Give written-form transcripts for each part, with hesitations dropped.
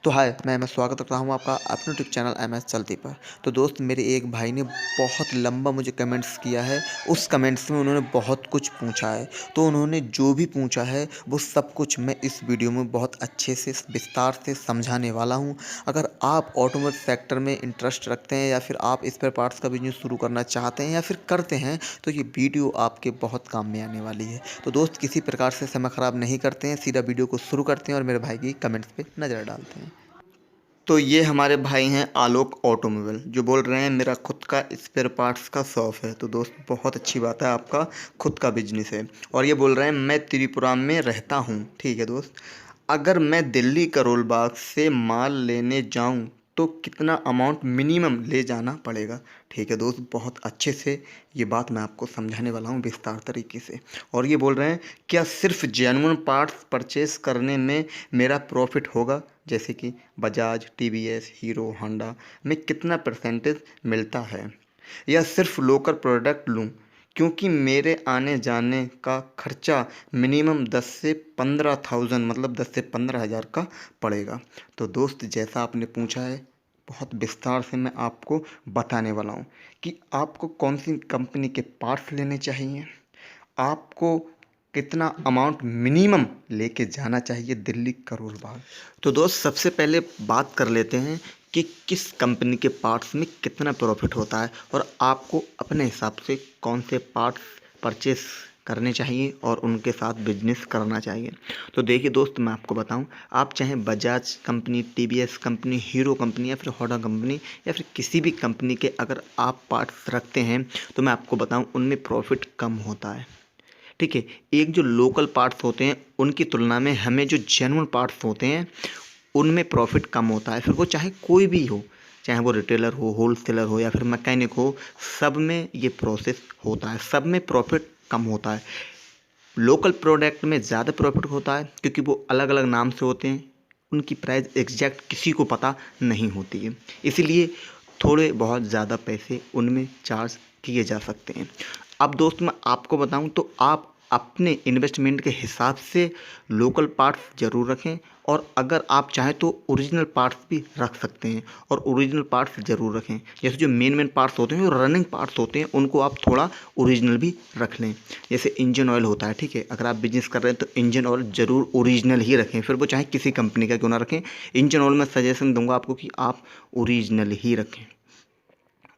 तो हाय, मैं स्वागत करता हूँ आपका अपने यूट्यूब चैनल एमएस चलती पर। तो दोस्त, मेरे एक भाई ने बहुत लंबा मुझे कमेंट्स किया है। उस कमेंट्स में उन्होंने बहुत कुछ पूछा है। तो उन्होंने जो भी पूछा है वो सब कुछ मैं इस वीडियो में बहुत अच्छे से विस्तार से समझाने वाला हूँ। अगर आप ऑटोमोबाइल सेक्टर में इंटरेस्ट रखते हैं या फिर आप स्पेयर पार्ट्स का बिजनेस शुरू करना चाहते हैं या फिर करते हैं, तो ये वीडियो आपके बहुत काम में आने वाली है। तो दोस्त, किसी प्रकार से समय ख़राब नहीं करते हैं, सीधा वीडियो को शुरू करते हैं और मेरे भाई की कमेंट्स पे नज़र डालते हैं। तो ये हमारे भाई हैं आलोक ऑटोमोबाइल, जो बोल रहे हैं मेरा खुद का स्पेयर पार्ट्स का शॉप है। तो दोस्त, बहुत अच्छी बात है, आपका खुद का बिजनेस है। और ये बोल रहे हैं मैं त्रिपुरा में रहता हूँ। ठीक है दोस्त, अगर मैं दिल्ली करोल बाग से माल लेने जाऊँ तो कितना अमाउंट मिनिमम ले जाना पड़ेगा। ठीक है दोस्त, बहुत अच्छे से ये बात मैं आपको समझाने वाला हूँ विस्तार तरीके से। और ये बोल रहे हैं क्या सिर्फ जेन्युइन पार्ट्स परचेस करने में मेरा प्रॉफिट होगा, जैसे कि बजाज, टीवीएस, हीरो, होंडा में कितना परसेंटेज मिलता है, या सिर्फ लोकल प्रोडक्ट लूँ, क्योंकि मेरे आने जाने का खर्चा मिनिमम 10 से 15,000 मतलब 10 से 15 हज़ार का पड़ेगा। तो दोस्त, जैसा आपने पूछा है, बहुत विस्तार से मैं आपको बताने वाला हूँ कि आपको कौन सी कंपनी के पार्ट्स लेने चाहिए, आपको कितना अमाउंट मिनिमम लेके जाना चाहिए दिल्ली करोल बाग। तो दोस्त, सबसे पहले बात कर लेते हैं कि किस कंपनी के पार्ट्स में कितना प्रॉफिट होता है और आपको अपने हिसाब से कौन से पार्ट्स परचेस करने चाहिए और उनके साथ बिजनेस करना चाहिए। तो देखिए दोस्त, मैं आपको बताऊं, आप चाहे Bajaj company, TVS company, hero company या फिर होंडा कंपनी या फिर किसी भी कंपनी के अगर आप पार्ट्स रखते हैं, तो मैं आपको बताऊं उनमें प्रॉफिट कम होता है। ठीक है, एक जो लोकल पार्ट्स होते हैं उनकी तुलना में हमें जो जेन्युइन पार्ट्स होते हैं उनमें प्रॉफिट कम होता है। फिर वो चाहे कोई भी हो, चाहे वो रिटेलर हो, होलसेलर हो या फिर मैकेनिक हो, सब में ये प्रोसेस होता है, सब में प्रॉफिट कम होता है। लोकल प्रोडक्ट में ज़्यादा प्रॉफिट होता है क्योंकि वो अलग अलग नाम से होते हैं, उनकी प्राइस एग्जैक्ट किसी को पता नहीं होती है, इसीलिए थोड़े बहुत ज़्यादा पैसे उनमें चार्ज किए जा सकते हैं। अब दोस्त, मैं आपको बताऊं तो आप अपने इन्वेस्टमेंट के हिसाब से लोकल पार्ट्स ज़रूर रखें, और अगर आप चाहें तो ओरिजिनल पार्ट्स भी रख सकते हैं, और ओरिजिनल पार्ट्स ज़रूर रखें। जैसे जो मेन पार्ट्स होते हैं, जो रनिंग पार्ट्स होते हैं, उनको आप थोड़ा ओरिजिनल भी रख लें। जैसे इंजन ऑयल होता है, ठीक है, अगर आप बिजनेस कर रहे हैं तो इंजन ऑयल ज़रूर ओरिजिनल ही रखें, फिर वो चाहे किसी कंपनी का क्यों ना रखें। इंजन ऑयल में सजेशन दूंगा आपको कि आप ओरिजिनल ही रखें,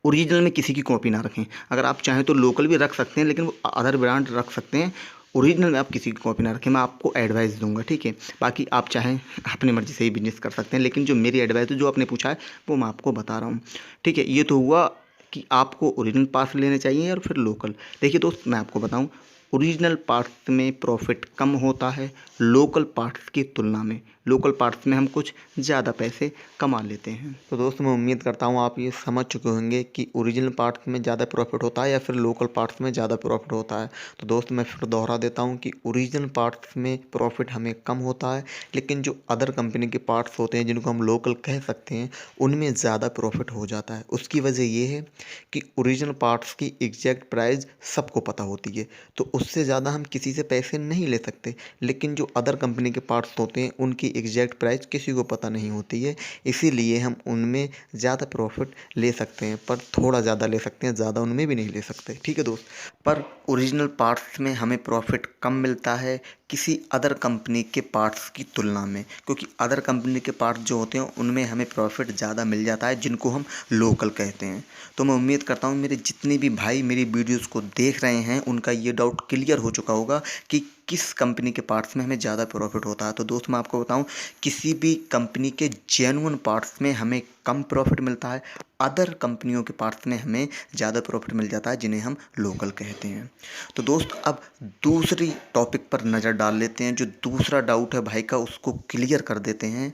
ओरिजिनल में किसी की कॉपी ना रखें। अगर आप चाहें तो लोकल भी रख सकते हैं, लेकिन वो अदर ब्रांड रख सकते हैं, ओरिजिनल में आप किसी की कॉपी ना रखें। मैं आपको एडवाइस दूंगा, ठीक है। बाकी आप चाहें अपनी मर्ज़ी से ही बिजनेस कर सकते हैं, लेकिन जो मेरी एडवाइस है, जो आपने पूछा है, वो मैं आपको बता रहा हूँ। ठीक है, ये तो हुआ कि आपको ओरिजिनल पार्ट्स लेने चाहिए और फिर लोकल। देखिए दोस्त, मैं आपको बताऊँ, ओरिजिनल पार्ट्स में प्रॉफिट कम होता है लोकल पार्ट्स की तुलना में। लोकल पार्ट्स में हम कुछ ज़्यादा पैसे कमा लेते हैं। तो दोस्त, मैं उम्मीद करता हूँ आप ये समझ चुके होंगे कि ओरिजिनल पार्ट्स में ज़्यादा प्रॉफिट होता है या फिर लोकल पार्ट्स में ज़्यादा प्रॉफिट होता है। तो दोस्त, मैं फिर दोहरा देता हूँ कि ओरिजिनल पार्ट्स में प्रॉफिट हमें कम होता है, लेकिन जो अदर कंपनी के पार्ट्स होते हैं जिनको हम लोकल कह सकते हैं, उनमें ज़्यादा प्रॉफिट हो जाता है। उसकी वजह ये है कि ओरिजिनल पार्ट्स की एग्जैक्ट प्राइस सबको पता होती है, तो उससे ज़्यादा हम किसी से पैसे नहीं ले सकते। लेकिन जो अदर कंपनी के पार्ट्स होते हैं उनकी एग्जैक्ट प्राइस किसी को पता नहीं होती है, इसीलिए हम उनमें ज़्यादा प्रॉफिट ले सकते हैं, पर थोड़ा ज़्यादा ले सकते हैं, ज़्यादा उनमें भी नहीं ले सकते। ठीक है दोस्त, पर ओरिजिनल पार्ट्स में हमें प्रॉफिट कम मिलता है किसी अदर कंपनी के पार्ट्स की तुलना में, क्योंकि अदर कंपनी के पार्ट्स जो होते हैं उनमें हमें प्रॉफिट ज़्यादा मिल जाता है, जिनको हम लोकल कहते हैं। तो मैं उम्मीद करता हूँ मेरे जितने भी भाई मेरी वीडियोस को देख रहे हैं उनका ये डाउट क्लियर हो चुका होगा कि किस कंपनी के पार्ट्स में हमें ज़्यादा प्रॉफिट होता है। तो दोस्त, मैं आपको बताऊं, किसी भी कंपनी के जेन्युइन पार्ट्स में हमें कम प्रॉफिट मिलता है, अदर कंपनियों के पार्ट्स में हमें ज़्यादा प्रॉफिट मिल जाता है, जिन्हें हम लोकल कहते हैं। तो दोस्त, अब दूसरी टॉपिक पर नज़र डाल लेते हैं। जो दूसरा डाउट है भाई का, उसको क्लियर कर देते हैं।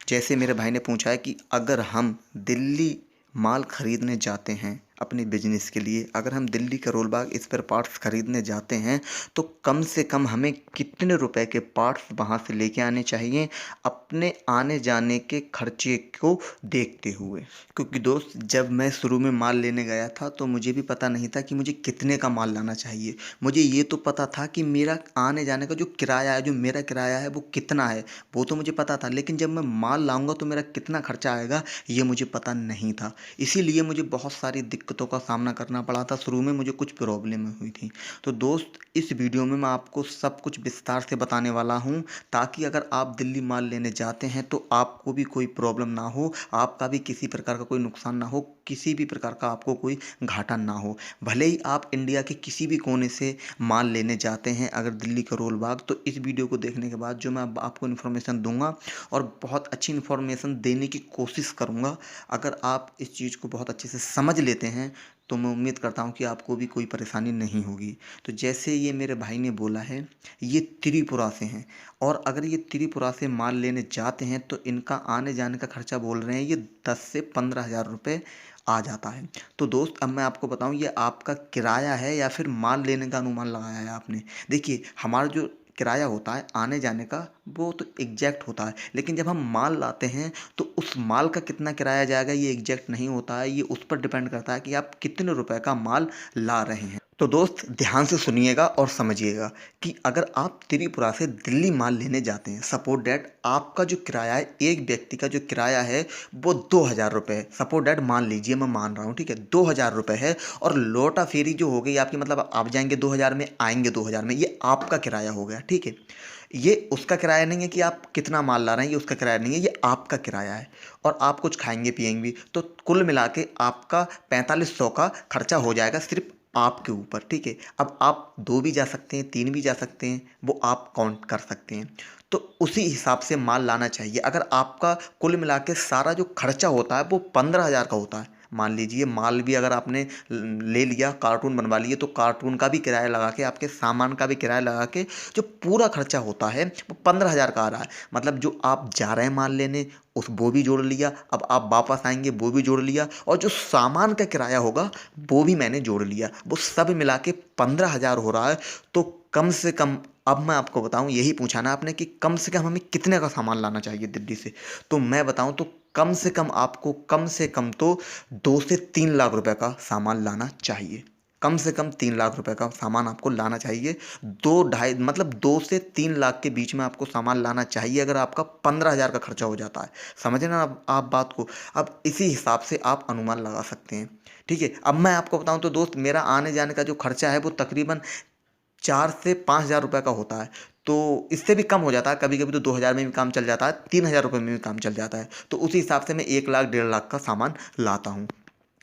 जैसे मेरे भाई ने पूछा है कि अगर हम दिल्ली माल खरीदने जाते हैं, अपने बिजनेस के लिए अगर हम दिल्ली का रोलबाग स्पेयर पार्ट्स खरीदने जाते हैं तो कम से कम हमें कितने रुपए के पार्ट्स वहाँ से लेके आने चाहिए अपने आने जाने के खर्चे को देखते हुए। क्योंकि दोस्त जब मैं शुरू में माल लेने गया था तो मुझे भी पता नहीं था कि मुझे कितने का माल लाना चाहिए। मुझे ये तो पता था कि मेरा आने जाने का जो किराया है, जो मेरा किराया है वो कितना है, वो तो मुझे पता था। लेकिन जब मैं माल लाऊंगा तो मेरा कितना खर्चा आएगा ये मुझे पता नहीं था। इसीलिए मुझे बहुत सारी दिक्कतों का सामना करना पड़ा था। शुरू में मुझे कुछ प्रॉब्लम हुई थी। तो दोस्त इस वीडियो में मैं आपको सब कुछ विस्तार से बताने वाला हूँ, ताकि अगर आप दिल्ली माल लेने जाते हैं तो आपको भी कोई प्रॉब्लम ना हो, आपका भी किसी प्रकार का कोई नुकसान ना हो, किसी भी प्रकार का आपको कोई घाटा ना हो। भले ही आप इंडिया के किसी भी कोने से माल लेने जाते हैं अगर दिल्ली का रोलबाग, तो इस वीडियो को देखने के बाद जो मैं अब आपको इन्फॉर्मेशन दूंगा और बहुत अच्छी इन्फॉर्मेशन देने की कोशिश करूंगा, अगर आप इस चीज़ को बहुत अच्छे से समझ लेते हैं तो मैं उम्मीद करता हूँ कि आपको भी कोई परेशानी नहीं होगी। तो जैसे ये मेरे भाई ने बोला है, ये त्रिपुरा से हैं और अगर ये त्रिपुरा से माल लेने जाते हैं तो इनका आने जाने का खर्चा बोल रहे हैं ये 10 से 15 हज़ार रुपये आ जाता है। तो दोस्त अब मैं आपको बताऊं ये आपका किराया है या फिर माल लेने का अनुमान लगाया है आपने। देखिए हमारा जो किराया होता है आने जाने का वो तो एग्जैक्ट होता है, लेकिन जब हम माल लाते हैं तो उस माल का कितना किराया जाएगा ये एग्जैक्ट नहीं होता है। ये उस पर डिपेंड करता है कि आप कितने रुपए का माल ला रहे हैं। तो दोस्त ध्यान से सुनिएगा और समझिएगा कि अगर आप त्रिपुरा से दिल्ली माल लेने जाते हैं, सपोज डैट आपका जो किराया है, एक व्यक्ति का जो किराया है वो 2 हज़ार रुपये है। सपोज डैट मान लीजिए, मैं मान रहा हूँ, ठीक है, 2 हज़ार रुपये है और लोटा फेरी जो हो गई आपकी, मतलब आप जाएंगे 2 हज़ार में आएंगे 2 हज़ार में, ये आपका किराया हो गया, ठीक है। ये उसका किराया नहीं है कि आप कितना माल ला रहे हैं, ये उसका किराया नहीं है, ये आपका किराया है। और आप कुछ खाएंगे पिएंगे भी, तो कुल मिला के आपका 4500 का खर्चा हो जाएगा सिर्फ आपके ऊपर, ठीक है। अब आप 2 भी जा सकते हैं, 3 भी जा सकते हैं, वो आप काउंट कर सकते हैं। तो उसी हिसाब से माल लाना चाहिए। अगर आपका कुल मिला के सारा जो खर्चा होता है वो 15 हज़ार का होता है, मान लीजिए माल भी अगर आपने ले लिया, कार्टून बनवा लिए, तो कार्टून का भी किराया लगा के, आपके सामान का भी किराया लगा के जो पूरा खर्चा होता है वो 15 हज़ार का आ रहा है। मतलब जो आप जा रहे हैं माल लेने उस वो भी जोड़ लिया, अब आप वापस आएंगे वो भी जोड़ लिया, और जो सामान का किराया होगा वो भी मैंने जोड़ लिया, वो सब मिला के 15 हज़ार हो रहा है। तो कम से कम, अब मैं आपको बताऊं, यही पूछा ना आपने कि कम से कम हमें कितने का सामान लाना चाहिए दिल्ली से, तो मैं बताऊं तो कम से कम आपको कम से कम तो 2 से 3 लाख रुपए का सामान लाना चाहिए। कम से कम 3 लाख रुपए का सामान आपको लाना चाहिए। 2 ढाई मतलब 2 से 3 लाख के बीच में आपको सामान लाना चाहिए अगर आपका 15 हज़ार का खर्चा हो जाता है। समझे ना आप बात को। अब इसी हिसाब से आप अनुमान लगा सकते हैं, ठीक है। अब मैं आपको बताऊं तो दोस्त, मेरा आने जाने का जो खर्चा है वो तकरीबन 4 से 5 हज़ार रुपये का होता है। तो इससे भी कम हो जाता है, कभी कभी तो 2 हज़ार में भी काम चल जाता है, 3 हज़ार रुपये में भी काम चल जाता है। तो उसी हिसाब से मैं 1 लाख 1.5 लाख का सामान लाता हूँ,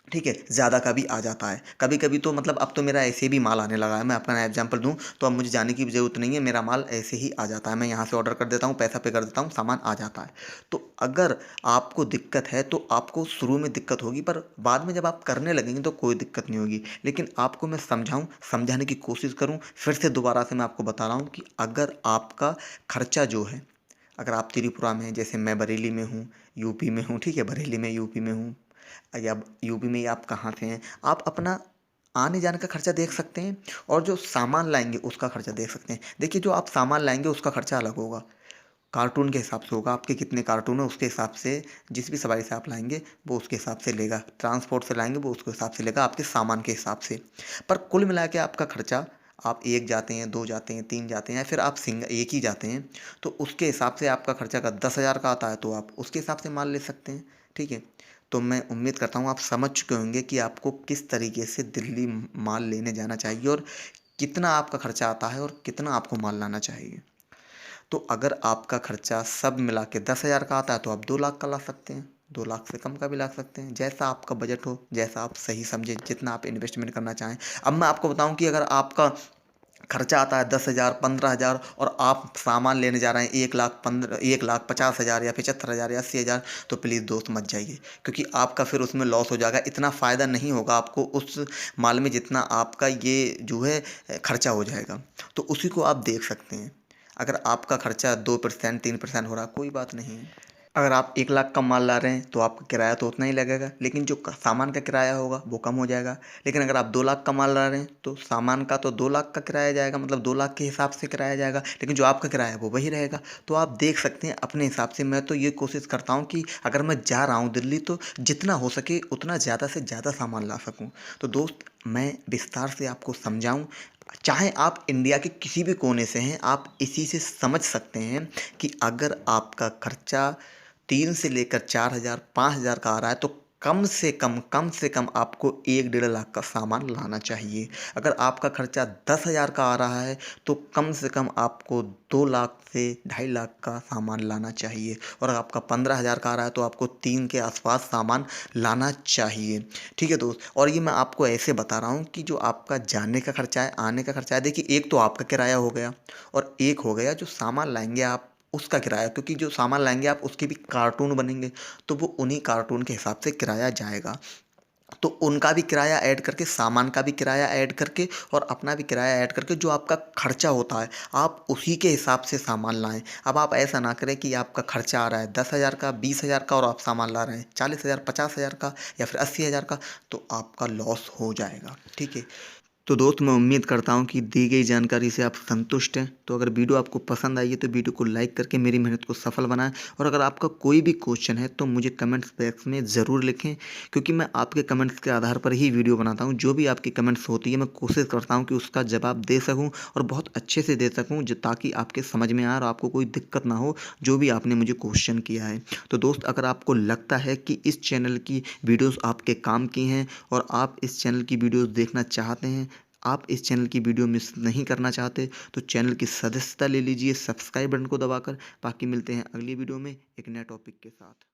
ठीक है। ज़्यादा का भी आ जाता है कभी कभी। तो मतलब अब तो मेरा ऐसे भी माल आने लगा है, मैं अपना एग्जांपल दूं तो अब मुझे जाने की भी ज़रूरत नहीं है, मेरा माल ऐसे ही आ जाता है। मैं यहाँ से ऑर्डर कर देता हूँ, पैसा पे कर देता हूँ, सामान आ जाता है। तो अगर आपको दिक्कत है तो आपको शुरू में दिक्कत होगी, पर बाद में जब आप करने लगेंगे तो कोई दिक्कत नहीं होगी। लेकिन आपको मैं समझाने की कोशिश करूँ, फिर से दोबारा से मैं आपको बता रहा हूँ कि अगर आपका खर्चा जो है, अगर आप त्रिपुरा में हैं, जैसे मैं बरेली में हूँ, यूपी में हूँ, ठीक है, बरेली में यूपी में हूँ, या यूपी में ही आप कहाँ से हैं, आप अपना आने जाने का खर्चा देख सकते हैं और जो सामान लाएंगे उसका खर्चा देख सकते हैं। देखिए जो आप सामान लाएंगे उसका खर्चा अलग होगा, कार्टून के हिसाब से होगा, आपके कितने कार्टून है उसके हिसाब से, जिस भी सवारी से आप लाएंगे वो उसके हिसाब से लेगा, ट्रांसपोर्ट से लाएंगे वो उसके हिसाब से लेगा, आपके सामान के हिसाब से। पर कुल मिला के आपका खर्चा, आप एक जाते हैं, 2 जाते हैं, 3 जाते हैं, या फिर आप एक ही जाते हैं, तो उसके हिसाब से आपका खर्चा का 10 हज़ार का आता है, तो आप उसके हिसाब से माल ले सकते हैं, ठीक है। तो मैं उम्मीद करता हूँ आप समझ चुके होंगे कि आपको किस तरीके से दिल्ली माल लेने जाना चाहिए और कितना आपका खर्चा आता है और कितना आपको माल लाना चाहिए। तो अगर आपका खर्चा सब मिला के 10 हज़ार का आता है तो आप 2 लाख का ला सकते हैं, 2 लाख से कम का भी ला सकते हैं, जैसा आपका बजट हो, जैसा आप सही समझें, जितना आप इन्वेस्टमेंट करना चाहें। अब मैं आपको बताऊं कि अगर आपका खर्चा आता है 10 हज़ार 15 हज़ार और आप सामान लेने जा रहे हैं 1 लाख 50 हज़ार या 75 हज़ार या 80 हज़ार, तो प्लीज़ दोस्त मत जाइए, क्योंकि आपका फिर उसमें लॉस हो जाएगा। इतना फ़ायदा नहीं होगा आपको उस माल में जितना आपका ये जो है खर्चा हो जाएगा। तो उसी को आप देख सकते हैं। अगर आपका खर्चा 2% 3% हो रहा, कोई बात नहीं है। अगर आप 1 लाख का माल ला रहे हैं तो आपका किराया तो उतना ही लगेगा, लेकिन जो सामान का किराया होगा वो कम हो जाएगा। लेकिन अगर आप 2 लाख का माल ला रहे हैं तो सामान का तो 2 लाख का किराया जाएगा, मतलब 2 लाख के हिसाब से किराया जाएगा, लेकिन जो आपका किराया है वो वही रहेगा। तो आप देख सकते हैं अपने हिसाब से। मैं तो ये कोशिश करता हूँ कि अगर मैं जा रहा हूँ दिल्ली तो जितना हो सके उतना ज़्यादा से ज़्यादा सामान ला सकूँ। तो दोस्त, मैं विस्तार से आपको समझाऊँ, चाहे आप इंडिया के किसी भी कोने से हैं, आप इसी से समझ सकते हैं कि अगर आपका खर्चा 3 से लेकर 4,000 5,000 का आ रहा है तो कम से कम आपको 1 डेढ़ लाख का सामान लाना चाहिए। अगर आपका खर्चा 10,000 का आ रहा है तो कम से कम आपको 2 लाख से 2.5 लाख का सामान लाना चाहिए। और अगर आपका 15,000 का आ रहा है तो आपको 3 के आसपास सामान लाना चाहिए। ठीक है दोस्त, और ये मैं आपको ऐसे बता रहा हूँ कि जो आपका जाने का खर्चा है, आने का खर्चा है, देखिए एक तो आपका किराया हो गया और एक हो गया जो सामान लाएंगे आप उसका किराया, क्योंकि जो सामान लाएंगे आप उसके भी कार्टून बनेंगे तो वो उन्हीं कार्टून के हिसाब से किराया जाएगा। तो उनका भी किराया ऐड करके, सामान का भी किराया ऐड करके और अपना भी किराया ऐड करके जो आपका खर्चा होता है आप उसी के हिसाब से सामान लाएं। अब आप ऐसा ना करें कि आपका खर्चा आ रहा है 10,000 का, 20,000 का और आप सामान ला रहे हैं 40,000 50,000 का या फिर 80,000 का, तो आपका लॉस हो जाएगा। ठीक है। तो दोस्त, मैं उम्मीद करता हूँ कि दी गई जानकारी से आप संतुष्ट हैं। तो अगर वीडियो आपको पसंद आई है तो वीडियो को लाइक करके मेरी मेहनत को सफल बनाएं। और अगर आपका कोई भी क्वेश्चन है तो मुझे कमेंट्स बॉक्स में ज़रूर लिखें, क्योंकि मैं आपके कमेंट्स के आधार पर ही वीडियो बनाता हूँ। जो भी आपकी कमेंट्स होती है मैं कोशिश करता हूँ कि उसका जवाब दे सकूँ और बहुत अच्छे से दे सकूँ, जो ताकि आपके समझ में आए और आपको कोई दिक्कत ना हो जो भी आपने मुझे क्वेश्चन किया है। तो दोस्त, अगर आपको लगता है कि इस चैनल की वीडियोज़ आपके काम की हैं और आप इस चैनल की वीडियोज़ देखना चाहते हैं, आप इस चैनल की वीडियो मिस नहीं करना चाहते, तो चैनल की सदस्यता ले लीजिए सब्सक्राइब बटन को दबाकर। बाकी मिलते हैं अगली वीडियो में एक नए टॉपिक के साथ।